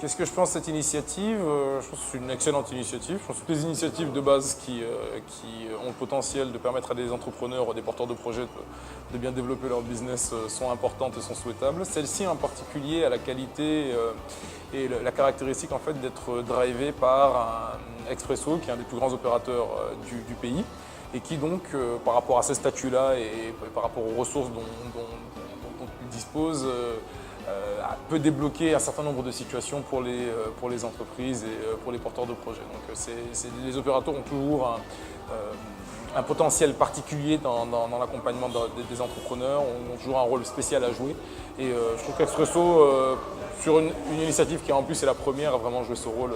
Qu'est-ce que je pense de cette initiative? Je pense que c'est une excellente initiative. Je pense que toutes les initiatives de base qui ont le potentiel de permettre à des entrepreneurs, à des porteurs de projets de bien développer leur business sont importantes et sont souhaitables. Celle-ci en particulier a la qualité et la caractéristique en fait d'être drivée par un Expresso, qui est un des plus grands opérateurs du pays, et qui donc, par rapport à ce statut-là et par rapport aux ressources dont il dispose, peut débloquer un certain nombre de situations pour les entreprises et pour les porteurs de projets. Donc les opérateurs ont toujours un potentiel particulier dans l'accompagnement des entrepreneurs, ont toujours un rôle spécial à jouer. Et je trouve qu'Expresso, sur une initiative qui en plus est la première, a vraiment joué ce rôle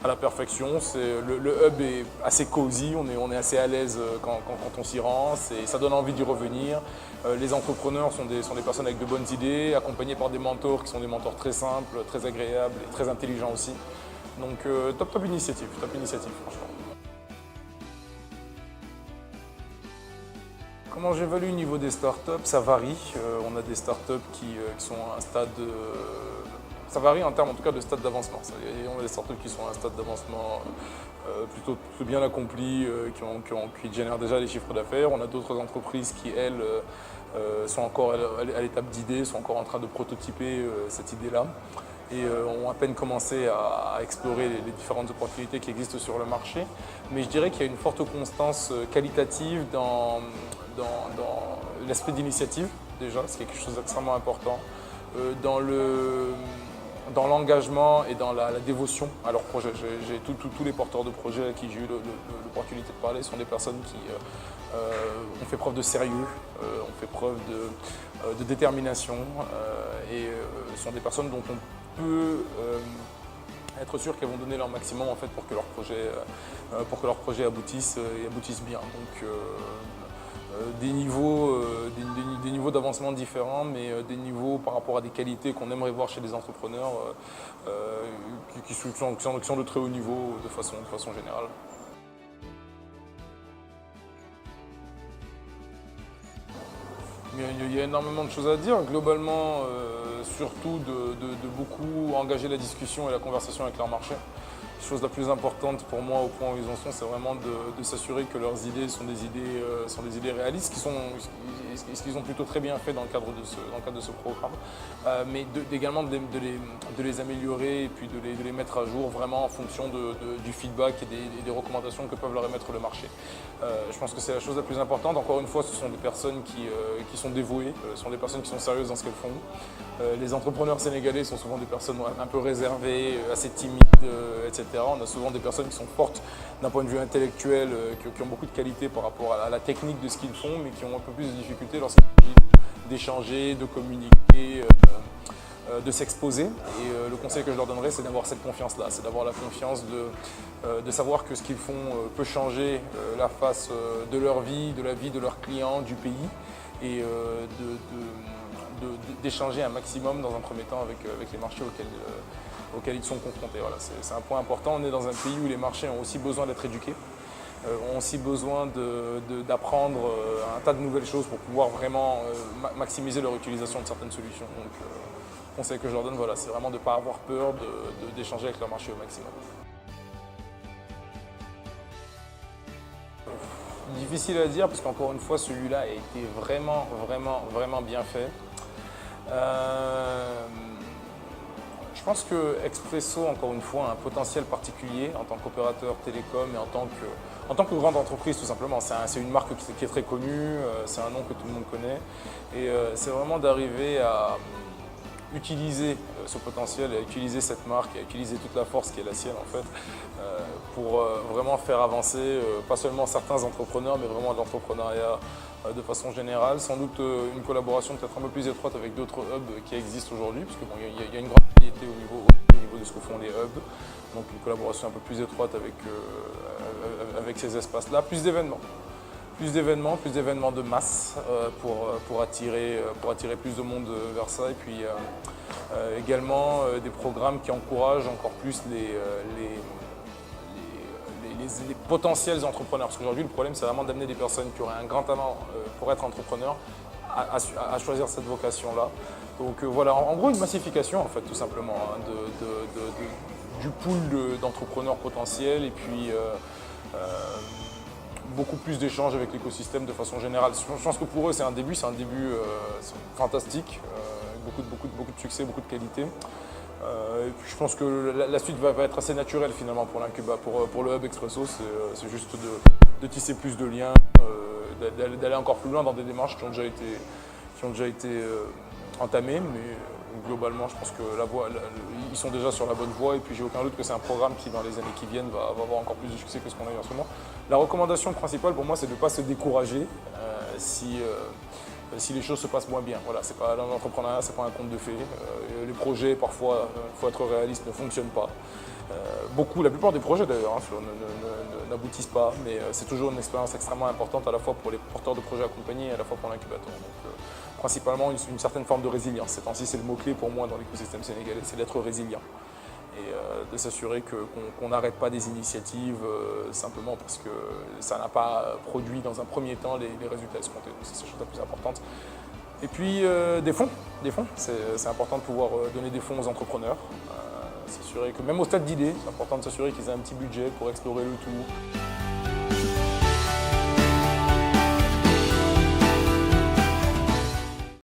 à la perfection. Le hub est assez cosy, on est assez à l'aise quand on s'y rend, ça donne envie d'y revenir. Les entrepreneurs sont des personnes avec de bonnes idées, accompagnés par des mentors qui sont des mentors très simples, très agréables et très intelligents aussi. Donc top initiative franchement. Comment j'évalue au niveau des startups? Ça varie. On a des startups qui sont à un stade... Ça varie en termes en tout cas de stade d'avancement. On a des startups qui sont à un stade d'avancement plutôt bien accompli, qui génèrent déjà des chiffres d'affaires. On a d'autres entreprises qui, elles, sont encore à l'étape d'idée, sont encore en train de prototyper cette idée-là et ont à peine commencé à explorer les différentes opportunités qui existent sur le marché. Mais je dirais qu'il y a une forte constance qualitative dans l'esprit d'initiative, déjà, ce qui est quelque chose d'extrêmement important, dans l'engagement et dans la dévotion à leur projet. Tous les porteurs de projets à qui j'ai eu l'opportunité de parler sont des personnes qui ont fait preuve de sérieux, ont fait preuve de détermination et sont des personnes dont on peut être sûr qu'elles vont donner leur maximum en fait, pour que leur projet aboutisse et aboutisse bien. Donc, des niveaux d'avancement différents, mais des niveaux par rapport à des qualités qu'on aimerait voir chez les entrepreneurs qui sont de très haut niveau de façon générale. Il y a énormément de choses à dire. Globalement, surtout de beaucoup engager la discussion et la conversation avec leur marché. La chose la plus importante pour moi au point où ils en sont, c'est vraiment de s'assurer que leurs idées sont des idées réalistes, ce qu'ils ont plutôt très bien fait dans le cadre de ce programme, mais également de les améliorer et puis de les mettre à jour vraiment en fonction du feedback et des recommandations que peuvent leur émettre le marché. Je pense que c'est la chose la plus importante. Encore une fois, ce sont des personnes qui sont dévouées, ce sont des personnes qui sont sérieuses dans ce qu'elles font. Les entrepreneurs sénégalais sont souvent des personnes un peu réservées, assez timides, etc. On a souvent des personnes qui sont fortes d'un point de vue intellectuel, qui ont beaucoup de qualités par rapport à la technique de ce qu'ils font, mais qui ont un peu plus de difficultés lorsqu'il s'agit d'échanger, de communiquer, de s'exposer. Et le conseil que je leur donnerais, c'est d'avoir cette confiance-là, c'est d'avoir la confiance de savoir que ce qu'ils font peut changer la face de leur vie, de la vie de leurs clients, du pays, et d'échanger un maximum dans un premier temps avec les marchés auxquels ils sont confrontés. Voilà, c'est un point important. On est dans un pays où les marchés ont aussi besoin d'être éduqués, ont aussi besoin d'apprendre un tas de nouvelles choses pour pouvoir vraiment maximiser leur utilisation de certaines solutions. Donc, le conseil que je leur donne, voilà, c'est vraiment de ne pas avoir peur d'échanger avec leur marché au maximum. Difficile à dire parce qu'encore une fois, celui-là a été vraiment bien fait. Je pense que Expresso, encore une fois, a un potentiel particulier en tant qu'opérateur télécom et en tant que grande entreprise tout simplement. C'est une marque qui est très connue, c'est un nom que tout le monde connaît. Et c'est vraiment d'arriver à utiliser ce potentiel, à utiliser cette marque, à utiliser toute la force qui est la sienne en fait, pour vraiment faire avancer pas seulement certains entrepreneurs, mais vraiment l'entrepreneuriat de façon générale. Sans doute une collaboration peut-être un peu plus étroite avec d'autres hubs qui existent aujourd'hui, parce qu'il y a une grande qualité au niveau de ce que font les hubs. Donc une collaboration un peu plus étroite avec ces espaces-là, plus d'événements de masse pour attirer plus de monde vers ça. Et puis également des programmes qui encouragent encore plus les potentiels entrepreneurs. Parce qu'aujourd'hui, le problème, c'est vraiment d'amener des personnes qui auraient un grand talent pour être entrepreneurs à choisir cette vocation-là. Donc voilà, en gros une massification en fait tout simplement hein, du pool d'entrepreneurs potentiels et puis beaucoup plus d'échanges avec l'écosystème de façon générale. Je pense que pour eux c'est un début fantastique, beaucoup de succès, beaucoup de qualité. Et puis je pense que la suite va être assez naturelle finalement pour l'incubateur, pour le Hub Expresso, c'est juste de tisser plus de liens, d'aller encore plus loin dans des démarches qui ont déjà été entamées, mais globalement je pense que ils sont déjà sur la bonne voie et puis j'ai aucun doute que c'est un programme qui dans les années qui viennent va avoir encore plus de succès que ce qu'on a eu en ce moment. La recommandation principale pour moi c'est de ne pas se décourager si les choses se passent moins bien. Voilà, c'est pas l'entrepreneuriat, c'est pas un conte de fées. Les projets, parfois, il faut être réaliste, ne fonctionnent pas. La plupart des projets d'ailleurs n'aboutissent pas, mais c'est toujours une expérience extrêmement importante à la fois pour les porteurs de projets accompagnés et à la fois pour l'incubateur. Donc, principalement une certaine forme de résilience. Ces temps-ci, c'est le mot-clé pour moi dans l'écosystème sénégalais, c'est d'être résilient. Et de s'assurer qu'on n'arrête pas des initiatives simplement parce que ça n'a pas produit dans un premier temps les résultats escomptés. Donc c'est la chose la plus importante. Et puis des fonds. C'est important de pouvoir donner des fonds aux entrepreneurs. S'assurer que même au stade d'idée, c'est important de s'assurer qu'ils aient un petit budget pour explorer le tout.